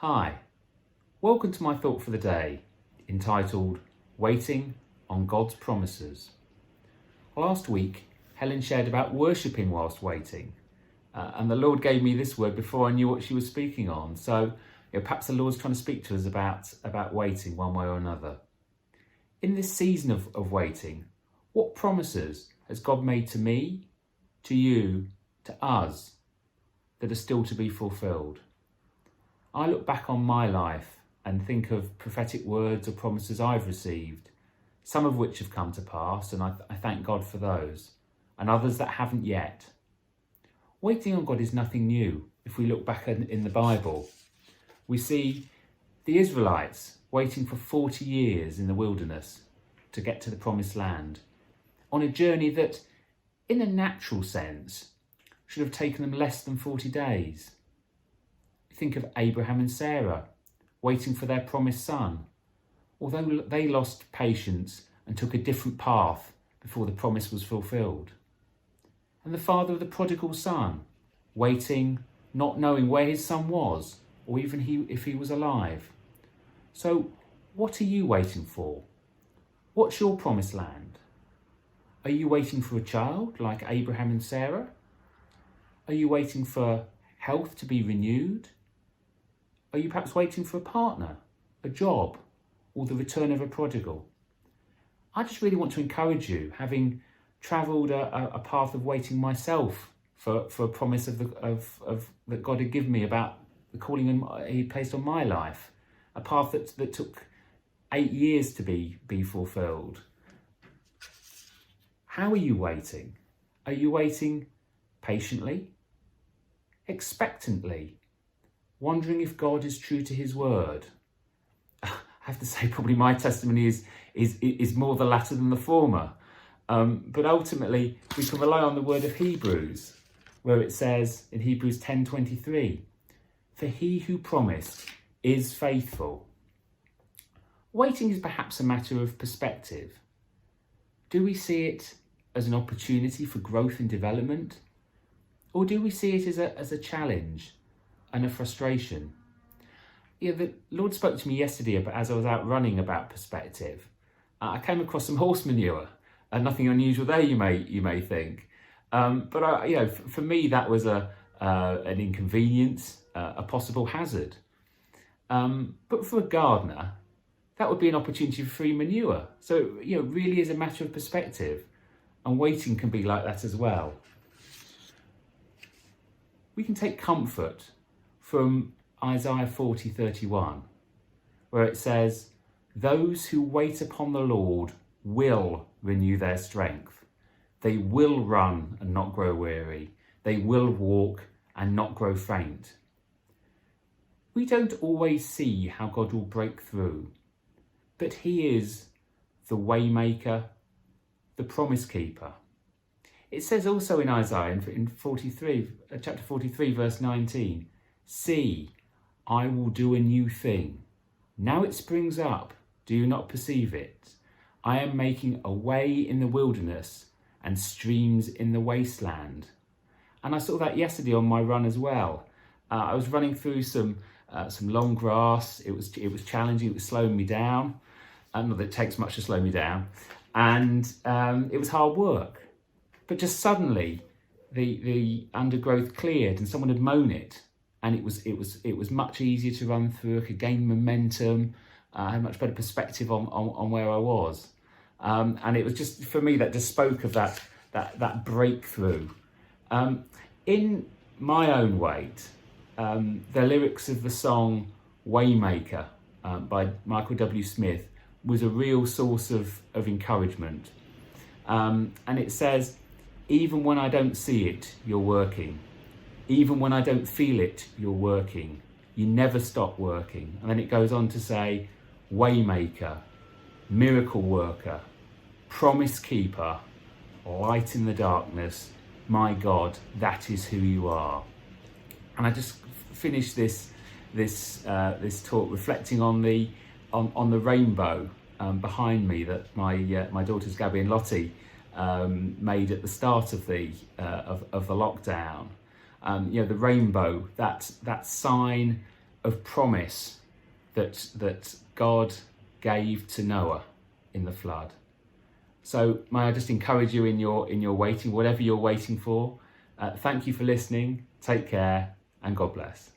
Hi, welcome to my thought for the day, entitled Waiting on God's Promises. Last week, Helen shared about worshipping whilst waiting, and the Lord gave me this word before I knew what she was speaking on. So perhaps the Lord's trying to speak to us about waiting one way or another. In this season of waiting, what promises has God made to me, to you, to us, that are still to be fulfilled? I look back on my life and think of prophetic words or promises I've received, some of which have come to pass, and I thank God for those, and others that haven't yet. Waiting on God is nothing new. If we look back in the Bible, we see the Israelites waiting for 40 years in the wilderness to get to the promised land, on a journey that, in a natural sense, should have taken them less than 40 days. Think of Abraham and Sarah waiting for their promised son, although they lost patience and took a different path before the promise was fulfilled. And the father of the prodigal son, waiting, not knowing where his son was, or even if he was alive. So, what are you waiting for? What's your promised land? Are you waiting for a child like Abraham and Sarah? Are you waiting for health to be renewed? Are you perhaps waiting for a partner, a job, or the return of a prodigal? I just really want to encourage you, having travelled a path of waiting myself for a promise of that God had given me about the calling He placed on my life, a path that took 8 years to be fulfilled. How are you waiting? Are you waiting patiently, expectantly, wondering if God is true to His word? I have to say, probably my testimony is more the latter than the former. But ultimately, we can rely on the word of Hebrews, where it says in Hebrews 10:23, "For He who promised is faithful." Waiting is perhaps a matter of perspective. Do we see it as an opportunity for growth and development? Or do we see it as a challenge and a frustration? The Lord spoke to me yesterday as I was out running about perspective. I came across some horse manure, and nothing unusual there, you may think. But for me, that was an inconvenience, a possible hazard. But for a gardener, that would be an opportunity for free manure. So it really is a matter of perspective, and waiting can be like that as well. We can take comfort from Isaiah 40:31, where it says, "Those who wait upon the Lord will renew their strength. They will run and not grow weary. They will walk and not grow faint." We don't always see how God will break through, but He is the waymaker, the promise keeper. It says also in Isaiah, in chapter 43, verse 19, "See, I will do a new thing. Now it springs up. Do you not perceive it? I am making a way in the wilderness and streams in the wasteland." And I saw that yesterday on my run as well. I was running through some long grass. It was challenging. It was slowing me down. Not that it takes much to slow me down. And it was hard work. But just suddenly, the undergrowth cleared and someone had mown it, and it was much easier to run through. I could gain momentum. I had a much better perspective on where I was, and it was just, for me, that just spoke of that breakthrough. In my own wait, the lyrics of the song "Waymaker" by Michael W.Smith was a real source of encouragement, and it says, "Even when I don't see it, you're working. Even when I don't feel it, you're working. You never stop working." And then it goes on to say, "Waymaker, miracle worker, promise keeper, light in the darkness, my God, that is who you are." And I just finished this talk reflecting on the rainbow behind me that my daughters Gabby and Lottie made at the start of the lockdown. The rainbow, that sign of promise that God gave to Noah in the flood. So may I just encourage you in your waiting, whatever you're waiting for. Thank you for listening. Take care and God bless.